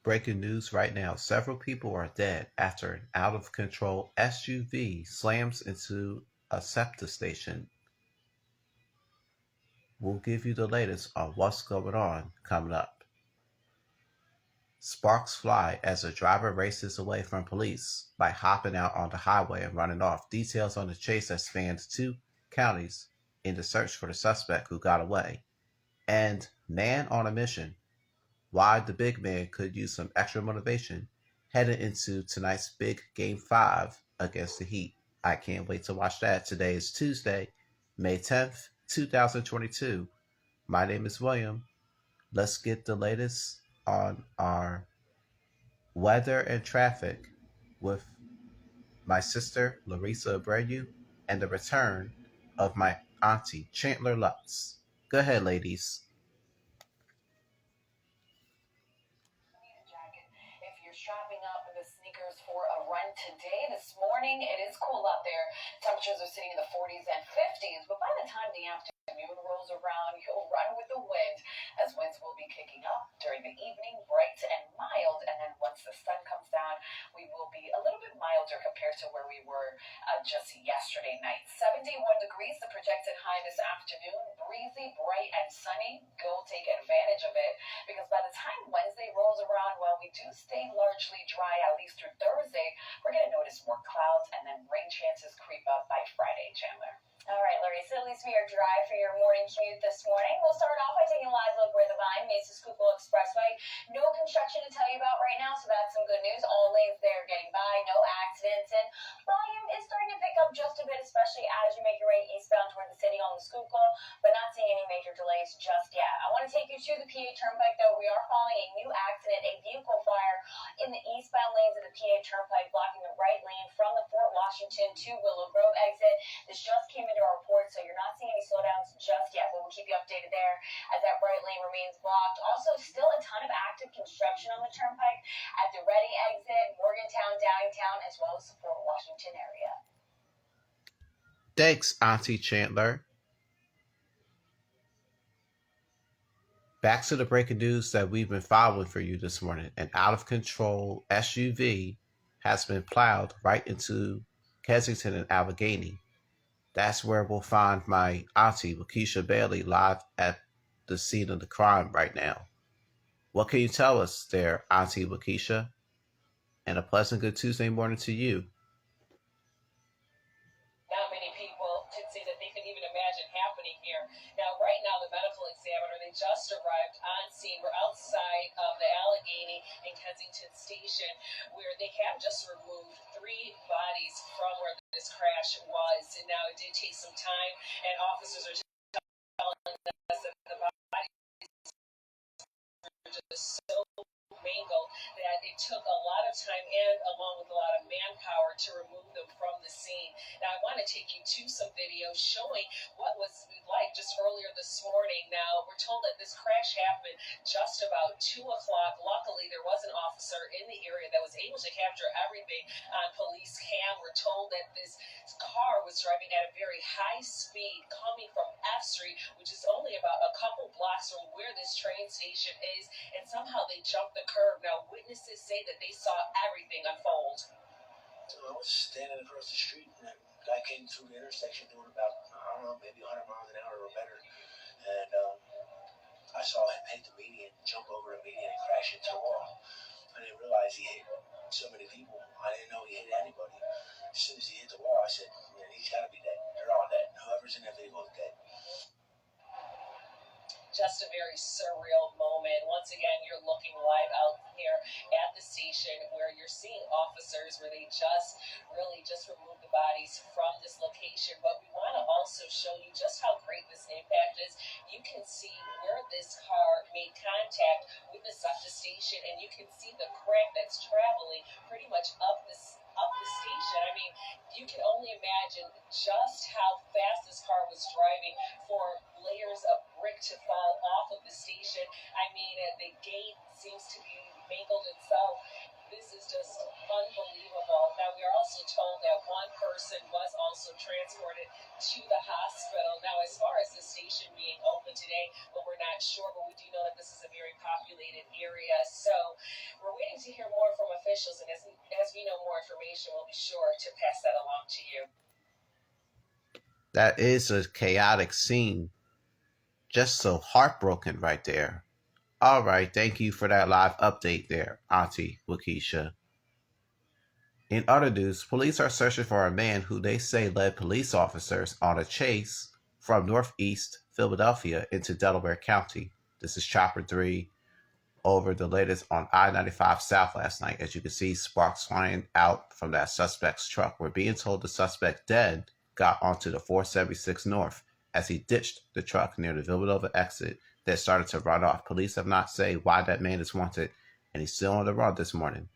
Breaking news right now. Several people are dead after an out of control SUV slams into a SEPTA station. We'll give you the latest on what's going on coming up. Sparks fly as a driver races away from police by hopping out on the highway and running off. Details on the chase that spans 2 counties in the search for the suspect who got away. And man on a mission. Why the big man could use some extra motivation heading into tonight's big Game 5 against the Heat. I can't wait to watch that. Today is Tuesday, May 10th, 2022. My name is William. Let's get the latest on our weather and traffic with my sister, Larissa Abreu, and the return of my auntie, Chandler Lutz. Go ahead, ladies. If you're strapping up the sneakers for a run today, this morning, it is cool out there. Temperatures are sitting in the 40s and 50s, but by the time the afternoon rolls around, you'll run with the wind, as winds will be kicking up during the evening, bright and mild, and then once the sun comes down, we will be a little bit milder compared to where we were just yesterday night. 71 degrees, the projected high this afternoon, breezy, bright, and sunny. Go take advantage of it, because by the time Wednesday rolls around, well, we do stay largely dry, at least through Thursday. We're going to notice more clouds, and then rain chances creep up by Friday, Chandler. All right, Larissa, at least we are dry for your morning commute this morning. We'll start off by taking a live look where the Vine meets the Schuylkill Expressway. No construction to tell you about right now, so that's some good news. All lanes there getting by, no accidents, and volume is starting to pick up just a bit, especially as you make your way eastbound toward the city on the Schuylkill, but not seeing any major delays just yet. I want to take you to the PA Turnpike, though. We are following a new accident, a vehicle fire in the eastbound lanes of the PA Turnpike, blocking the right lane from the Fort Washington to Willow Grove exit. This just came into our report, so you're not seeing any slowdowns just yet, but we'll keep you updated there as that right lane remains blocked. Also, still a ton of active construction on the Turnpike at the Ready exit, Morgantown, Downtown, as well as the Fort Washington area. Thanks, Auntie Chandler. Back to the breaking news that we've been following for you this morning. An out of control SUV has been plowed right into Kensington and Allegheny. That's where we'll find my auntie, Lakeisha Bailey, live at the scene of the crime right now. What can you tell us there, Auntie Lakeisha? And a pleasant good Tuesday morning to you. Not many people could say that they could even imagine happening here. Now, right now, the medical examiner, they just arrived on scene. We're outside of the Allegheny and Kensington station, where they have just removed 3 bodies from where this crash was. And now, it did take some time, and officers are telling us that the bodies were just so mangled that it took a lot of time and along with a lot of manpower to remove them from the scene. Now, I want to take you to some videos showing what was like just earlier this morning. Now, we're told that this crash happened just about 2 o'clock. Luckily, there was an officer in the area that was able to capture everything on police cam. We're told that this car was driving at a very high speed coming from F Street, which is only about a couple blocks from where this train station is, and somehow they jumped the curb. Now, witnesses say that they saw everything unfold. So I was standing across the street, and that guy came through the intersection doing about, I don't know, maybe 100 miles an hour or better. And I saw him hit the median, jump over the median, and crash into the wall. I didn't realize he hit so many people. I didn't know he hit anybody. As soon as he hit the wall, I said, man, he's got to be dead. They're all dead. Whoever's in that vehicle is dead. Just a very surreal moment. Once again, you're looking live out here at the station where you're seeing officers where they just removed the bodies from this location. But we want to also show you just how great this impact is. You can see where this car made contact with the SEPTA station, and you can see the crack that's traveling pretty much up the station. I mean, you can only imagine just how fast this car was driving for layers of brick to fall off of the station. I mean, the gate seems to be mangled itself. This is just unbelievable. Now, we are also told that one person was also transported to the hospital. Now, as far as the station being open today, but we're not sure, but we do know that this is a very populated area. So we're officials, and as we know more information, we'll be sure to pass that along to you. That is a chaotic scene. Just so heartbroken right there. All right, thank you for that live update there, Auntie Waukesha. In other news, police are searching for a man who they say led police officers on a chase from northeast Philadelphia into Delaware County. This is Chopper 3 over the latest on I-95 South last night. As you can see, sparks flying out from that suspect's truck. We're being told the suspect then got onto the 476 North as he ditched the truck near the Villanova exit that started to run off. Police have not said why that man is wanted, and he's still on the run this morning.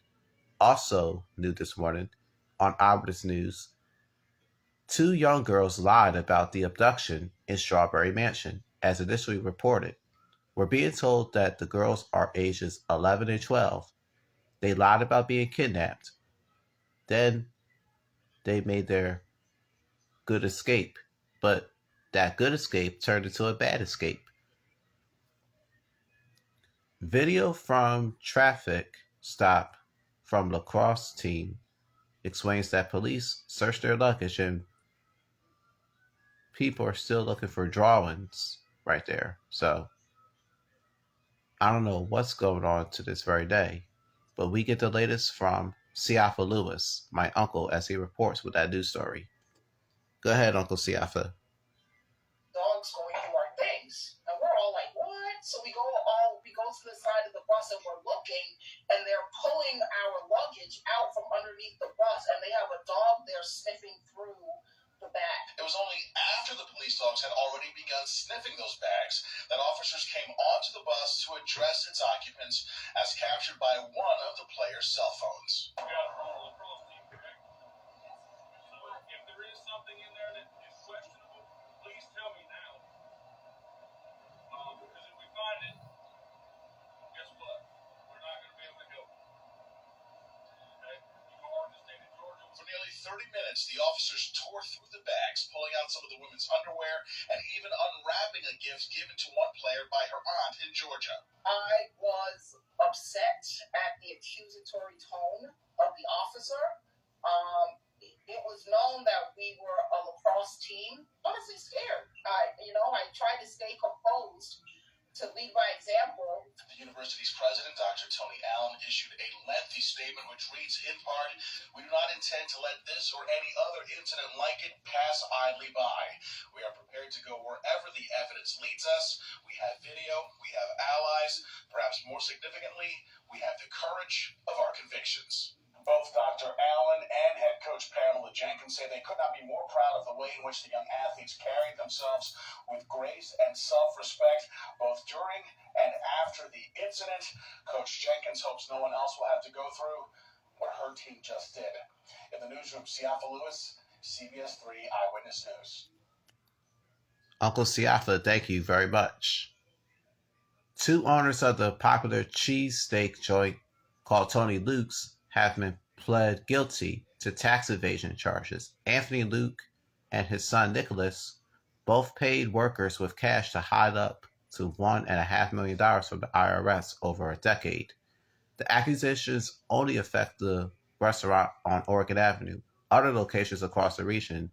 Also new this morning on Eyewitness News, 2 young girls lied about the abduction in Strawberry Mansion, as initially reported. We're being told that the girls are ages 11 and 12. They lied about being kidnapped. Then they made their good escape, but that good escape turned into a bad escape. Video from traffic stop from lacrosse team explains that police searched their luggage and people are still looking for drawings right there. So I don't know what's going on to this very day, but we get the latest from Siafa Lewis, my uncle, as he reports with that news story. Go ahead, Uncle Siafa. Dogs going through our things, and we're all like, "What?" So we go to the side of the bus and we're looking, and they're pulling our luggage out from underneath the bus, and they have a dog there sniffing through the bag. It was only after the police dogs had already begun sniffing those bags that officers came onto the bus to address its occupants, as captured by one of the players' cell phones. We got a roll across team, correct? So if there is something in there that is questionable, please tell me now. Because if we find it, guess what? We're not going to be able to go. Okay? You go on to the state of Georgia. For nearly 30 minutes, the officers tore through the bags, pulling out some of the women's underwear and even unwrapping a gift given to one player by her aunt in Georgia. I was upset at the accusatory tone of the officer. It was known that we were a lacrosse team. Honestly scared. I tried to stay composed to lead by example. The university's president, Dr. Tony Allen, issued a lengthy statement which reads in part, "We do not intend to let this or any other incident like it pass idly by. We are prepared to go wherever the evidence leads us. We have video, we have allies. Perhaps more significantly, we have the courage of our convictions." Both Dr. Allen and head coach Pamela Jenkins say they could not be more proud of the way in which the young athletes carried themselves with grace and self-respect, both during and after the incident. Coach Jenkins hopes no one else will have to go through what her team just did. In the newsroom, Siafa Lewis, CBS 3 Eyewitness News. Uncle Siafa, thank you very much. 2 owners of the popular cheesesteak joint called Tony Luke's have been pled guilty to tax evasion charges. Anthony Luke and his son Nicholas both paid workers with cash to hide up to $1.5 million from the IRS over a decade. The accusations only affect the restaurant on Oregon Avenue. Other locations across the region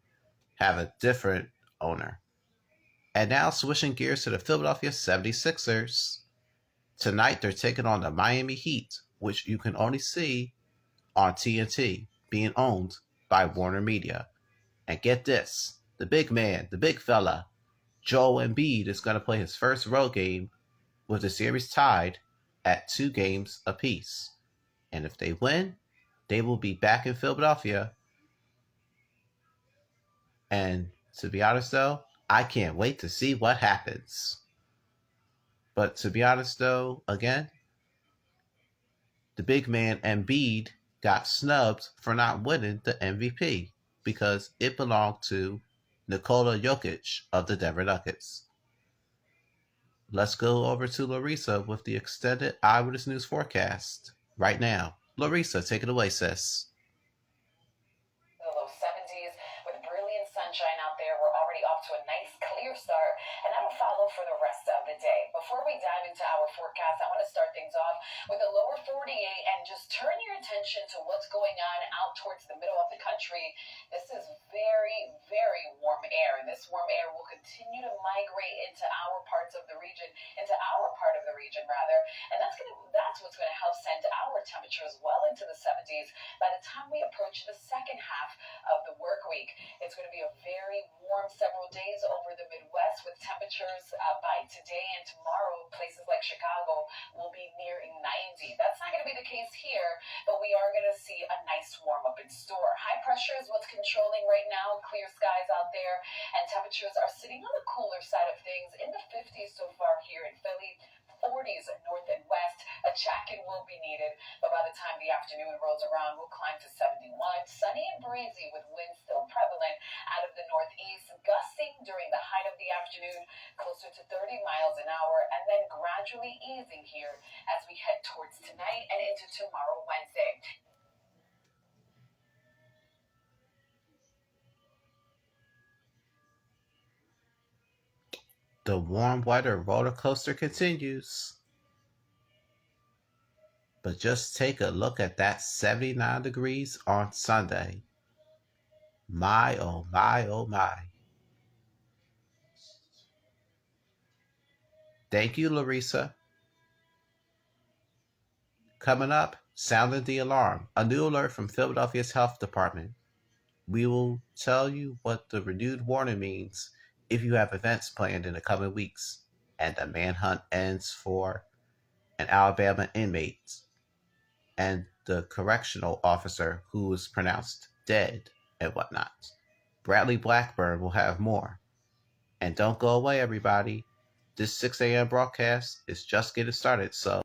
have a different owner. And now switching gears to the Philadelphia 76ers. Tonight they're taking on the Miami Heat, which you can only see on TNT, being owned by Warner Media. And get this, the big man, the big fella, Joel Embiid is going to play his first road game with the series tied at 2 games apiece. And if they win, they will be back in Philadelphia. And to be honest though, I can't wait to see what happens. But to be honest though, again, the big man Embiid got snubbed for not winning the MVP because it belonged to Nikola Jokic of the Denver Nuggets. Let's go over to Larissa with the extended Eyewitness News forecast right now. Larissa, take it away, sis. The low 70s with brilliant sunshine out there. We're already off to a nice clear start, and that'll follow for the rest of the day. Before we dive into our forecast, I want to start start things off with a lower 48 and just turn your attention to what's going on out towards the middle of the country. This is very, very warm air, and this warm air will continue to migrate into our part of the region, and that's what's going to help send our temperatures well into the 70s by the time we approach the second half of the work week. It's going to be a very warm several days over the Midwest, with temperatures by today and tomorrow, places like Chicago will be nearing 90. That's not going to be the case here, but we are going to see a nice warm up in store. High pressure is what's controlling right now, clear skies out there, and temperatures are sitting on the cooler side of things in the 50s so far here in Philly. 40s north and west. A jacket will be needed, but by the time the afternoon rolls around, we'll climb to 71. Sunny and breezy with winds still prevalent out of the northeast, gusting during the height of the afternoon closer to 30 miles an hour, and then gradually easing here as we head towards tonight and into tomorrow, Wednesday. The warm weather roller coaster continues. But just take a look at that 79 degrees on Sunday. My, oh my, oh my. Thank you, Larissa. Coming up, sounding the alarm. A new alert from Philadelphia's health department. We will tell you what the renewed warning means if you have events planned in the coming weeks and the manhunt ends for an Alabama inmate and the correctional officer who was pronounced dead and whatnot. Bradley Blackburn will have more. And don't go away, everybody. This 6 a.m. broadcast is just getting started, so